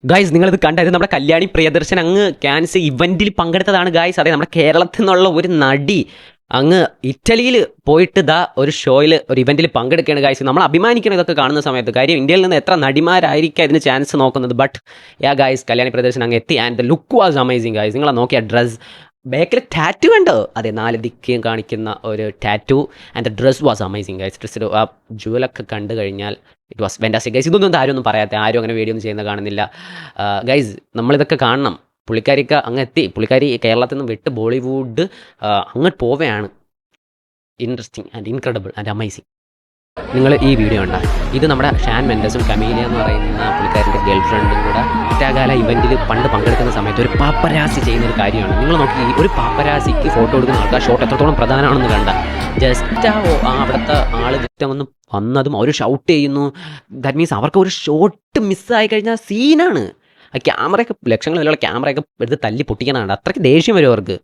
Guys നിങ്ങളിത് കണ്ടായിരുന്നു. നമ്മുടെ കല്യാണി പ്രിയദർശൻ അങ്ങ് ക്യാൻസർ ഇവന്റിൽ പങ്കെടുത്തതാണ് ഗായ്സ്. അതെ, നമ്മുടെ കേരളത്തിൽ നിന്നുള്ള ഒരു നടി അങ്ങ് ഇറ്റലിയിൽ പോയിട്ട് ഒരു ഷോയിൽ ഒരു ഇവന്റിൽ പങ്കെടുക്കുകയാണ് ഗായ്സ്. നമ്മൾ അഭിമാനിക്കണം ഇതൊക്കെ കാണുന്ന സമയത്ത്. കാര്യം ഇന്ത്യയിൽ നിന്ന് എത്ര നടിമാരായിരിക്കും ഇതിന് ചാൻസ് നോക്കുന്നത്. ബട്ട് ഗായ്സ്, കല്യാണി പ്രിയദർശൻ അങ്ങ് എത്തി. And the look was amazing guys. നിങ്ങളെ നോക്കിയ ഡ്രസ്, ബാക്കിൽ ടാറ്റു കണ്ടോ? അതെ, 4 ദിക്കും കാണിക്കുന്ന ഒരു tattoo. And the dress was amazing guys. ഡ്രസ്സിൽ ആ ജുവലൊക്കെ കണ്ടു കഴിഞ്ഞാൽ ഇറ്റ് വാസ് ഫാന്റാസ്റ്റിക് ഗൈസ്. ഇതൊന്നും ആരും ഒന്നും പറയാത്ത, ആരും അങ്ങനെ വീഡിയോ ഒന്നും ചെയ്യുന്നത് കാണുന്നില്ല ഗൈസ്. നമ്മളിതൊക്കെ കാണണം. പുള്ളിക്കാരിക്ക് അങ്ങ് എത്തി. പുള്ളിക്കാരി കേരളത്തിൽ നിന്ന് വിട്ട് ബോളിവുഡ് അങ്ങോട്ട് പോവുകയാണ്. Interesting and incredible and amazing. നിങ്ങൾ ഈ വീഡിയോ കണ്ട, ഇത് നമ്മുടെ ഷാൻ മെൻഡസും കമീലിയ എന്ന് പറയുന്ന പുള്ളിക്കാരൻ്റെ ഗേൾ ഫ്രണ്ടും കൂടെ ഇറ്റാഗാല ഇവൻറ്റിൽ പണ്ട് പങ്കെടുക്കുന്ന സമയത്ത് ഒരു പാപ്പരാസി ചെയ്യുന്ന ഒരു കാര്യമാണ്. നിങ്ങൾ നോക്കി, ഒരു പാപ്പരാസിക്ക് ഫോട്ടോ എടുക്കുന്ന ആൾക്കാർ ഷോട്ട് എത്രത്തോളം പ്രധാനമാണെന്ന് കണ്ട. ജസ്റ്റ് അവിടുത്തെ ആൾ ജസ്റ്റ് ഒന്ന് വന്നതും അവർ ഷൗട്ട് ചെയ്യുന്നു. ദാറ്റ് മീൻസ് അവർക്ക് ഒരു ഷോട്ട് മിസ്സായി കഴിഞ്ഞാൽ സീനാണ്. ആ ക്യാമറയൊക്കെ ലക്ഷങ്ങൾ വിലയുള്ള ക്യാമറയൊക്കെ എടുത്ത് തല്ലി പൊട്ടിക്കാനാണ്. അത്രയ്ക്ക് ദേഷ്യം വരും അവർക്ക്.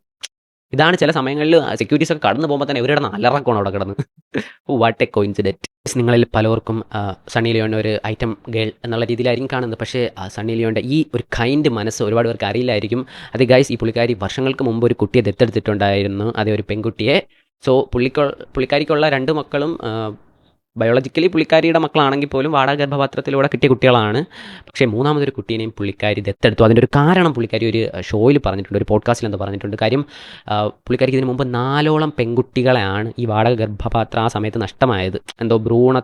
ഇതാണ് ചില സമയങ്ങളിൽ സെക്യൂരിറ്റീസ് ഒക്കെ കടന്നു പോകുമ്പോൾ തന്നെ ഇവരുടെ അലറക്കമാണ് അവിടെ കിടന്ന്. What a coincidence. നിങ്ങളിൽ പലർക്കും സണ്ണി ലിയോണിൻ്റെ ഒരു ഐറ്റം ഗേൾ എന്നുള്ള രീതിയിലായിരിക്കും കാണുന്നത്. പക്ഷേ സണ്ണി ലിയോണിൻ്റെ ഈ ഒരു കൈൻഡ് മനസ്സ് ഒരുപാട് പേർക്ക് അറിയില്ലായിരിക്കും. അത് ഗൈസ്, ഈ പുള്ളിക്കാരി വർഷങ്ങൾക്ക് മുമ്പ് ഒരു കുട്ടിയെ ദത്തെടുത്തിട്ടുണ്ടായിരുന്നു. അതേ, ഒരു പെൺകുട്ടിയെ. സോ പുള്ളിക്കാരിക്കുള്ള 2 മക്കളും ബയോളജിക്കലി പുള്ളിക്കാരിയുടെ മക്കളാണെങ്കിൽ പോലും വാടക ഗർഭപാത്രത്തിലൂടെ കിട്ടിയ കുട്ടികളാണ്. പക്ഷേ 3ാമതൊരു കുട്ടീനെയും പുള്ളിക്കാരി ദത്തെടുത്തു. അതിൻ്റെ ഒരു കാരണം പുള്ളിക്കാരി ഒരു ഷോയിൽ പറഞ്ഞിട്ടുണ്ട്, ഒരു പോഡ്കാസ്റ്റിൽ എന്തോ പറഞ്ഞിട്ടുണ്ട്. കാര്യം പുള്ളിക്കാരിക്ക് ഇതിന് മുമ്പ് 4ഓളം പെൺകുട്ടികളെയാണ് ഈ വാടക ഗർഭപാത്രം ആ സമയത്ത് നഷ്ടമായത്. എന്തോ ഭ്രൂണ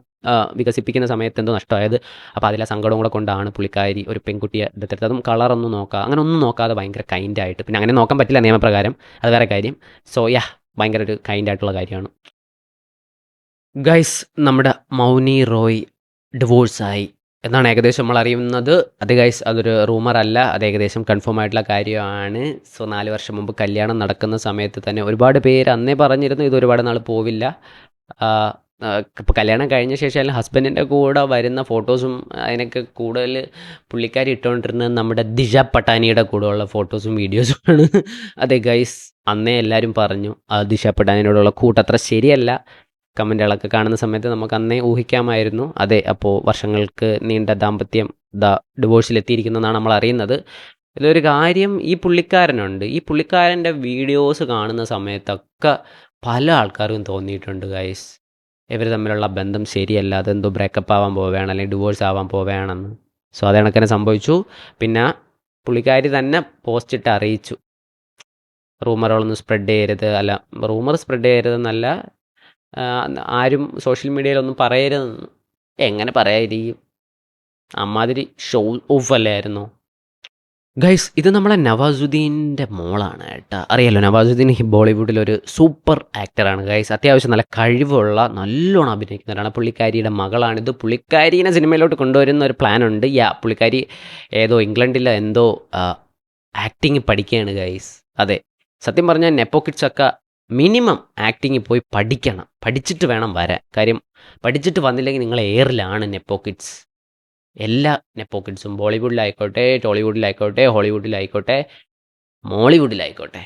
വികസിപ്പിക്കുന്ന സമയത്ത് എന്തോ നഷ്ടമായത്. അപ്പോൾ അതിലെ സങ്കടവും കൂടെ കൊണ്ടാണ് പുള്ളിക്കാരി ഒരു പെൺകുട്ടിയെ ദത്തെടുത്തത്. അതും കളറൊന്നും അങ്ങനെ ഒന്നും നോക്കാതെ ഭയങ്കര കൈൻഡായിട്ട്. പിന്നെ അങ്ങനെ നോക്കാൻ പറ്റില്ല നിയമപ്രകാരം, അത് വേറെ കാര്യം. സോ ഭയങ്കര ഒരു കൈൻഡായിട്ടുള്ള കാര്യമാണ് ഗൈസ്. നമ്മുടെ മൗനി റോയ് ഡിവോഴ്സായി എന്നാണ് ഏകദേശം നമ്മൾ അറിയുന്നത്. അത് ഗൈസ്, അതൊരു റൂമർ അല്ല, അത് ഏകദേശം കൺഫേം ആയിട്ടുള്ള കാര്യമാണ്. സോ 4 വർഷം മുമ്പ് കല്യാണം നടക്കുന്ന സമയത്ത് തന്നെ ഒരുപാട് പേര് അന്നേ പറഞ്ഞിരുന്നു ഇത് ഒരുപാട് നാൾ പോവില്ല. ഇപ്പോൾ കല്യാണം കഴിഞ്ഞ ശേഷം ഹസ്ബൻഡിൻ്റെ കൂടെ വരുന്ന ഫോട്ടോസും അതിനൊക്കെ കൂടുതൽ പുള്ളിക്കാരി ഇട്ടുകൊണ്ടിരുന്നത് നമ്മുടെ ദിശ പട്ടാനിയുടെ കൂടെയുള്ള ഫോട്ടോസും വീഡിയോസുമാണ്. അതെ ഗൈസ്, അന്നേ എല്ലാവരും പറഞ്ഞു ദിശ പട്ടാനിയോടുള്ള കൂട്ടത്ര ശരിയല്ല. കമൻറ്റുകളൊക്കെ കാണുന്ന സമയത്ത് നമുക്ക് അന്നേ ഊഹിക്കാമായിരുന്നു. അതെ, അപ്പോൾ വർഷങ്ങൾക്ക് നീണ്ട ദാമ്പത്യം ഡിവോഴ്സിലെത്തിയിരിക്കുന്നതാണ് നമ്മൾ അറിയുന്നത്. ഇതിലൊരു കാര്യം, ഈ പുള്ളിക്കാരനുണ്ട്. ഈ പുള്ളിക്കാരൻ്റെ വീഡിയോസ് കാണുന്ന സമയത്തൊക്കെ പല ആൾക്കാർക്കും തോന്നിയിട്ടുണ്ട് ഗൈസ്, ഇവർ തമ്മിലുള്ള ബന്ധം ശരിയല്ല, അതെന്തോ ബ്രേക്കപ്പ് ആവാൻ പോവുകയാണ് അല്ലെങ്കിൽ ഡിവോഴ്സ് ആവാൻ പോവുകയാണെന്ന്. സോ അത് കണക്കിനെ സംഭവിച്ചു. പിന്നെ പുള്ളിക്കാരി തന്നെ പോസ്റ്റ് ഇട്ട് അറിയിച്ചു, റൂമറുകളൊന്നും സ്പ്രെഡ് ചെയ്യരുത്, അല്ല റൂമർ സ്പ്രെഡ് ചെയ്യരുതെന്നല്ല, ആരും സോഷ്യൽ മീഡിയയിലൊന്നും പറയരുതെന്ന്. എങ്ങനെ പറയാതിരിക്കും, അമ്മാതിരി ഷോ ഓഫ് അല്ലായിരുന്നു ഗൈസ്. ഇത് നമ്മളെ നവാസുദ്ദീൻ്റെ മോളാണ് കേട്ടോ. അറിയാലോ, നവാസുദ്ദീൻ ബോളിവുഡിലൊരു സൂപ്പർ ആക്ടറാണ് ഗൈസ്. അത്യാവശ്യം നല്ല കഴിവുള്ള, നല്ലോണം അഭിനയിക്കുന്നവരാണ്. പുള്ളിക്കാരിയുടെ മകളാണിത്. പുള്ളിക്കാരിനെ സിനിമയിലോട്ട് കൊണ്ടുവരുന്ന ഒരു പ്ലാനുണ്ട്. പുള്ളിക്കാരി ഏതോ ഇംഗ്ലണ്ടിലെ എന്തോ ആക്ടിങ് പഠിക്കുകയാണ് ഗൈസ്. അതെ, സത്യം പറഞ്ഞാൽ നെപ്പോ കിഡ്സൊക്കെ മിനിമം ആക്ടിങ് പോയി പഠിക്കണം, പഠിച്ചിട്ട് വേണം വരാൻ. കാര്യം പഠിച്ചിട്ട് വന്നില്ലെങ്കിൽ നിങ്ങൾ എയറിലാണ് നെപ്പോ കിഡ്സ്. എല്ലാ നെപ്പോ കിഡ്സും ബോളിവുഡിലായിക്കോട്ടെ, ടോളിവുഡിലായിക്കോട്ടെ, ഹോളിവുഡിലായിക്കോട്ടെ, മോളിവുഡിലായിക്കോട്ടെ.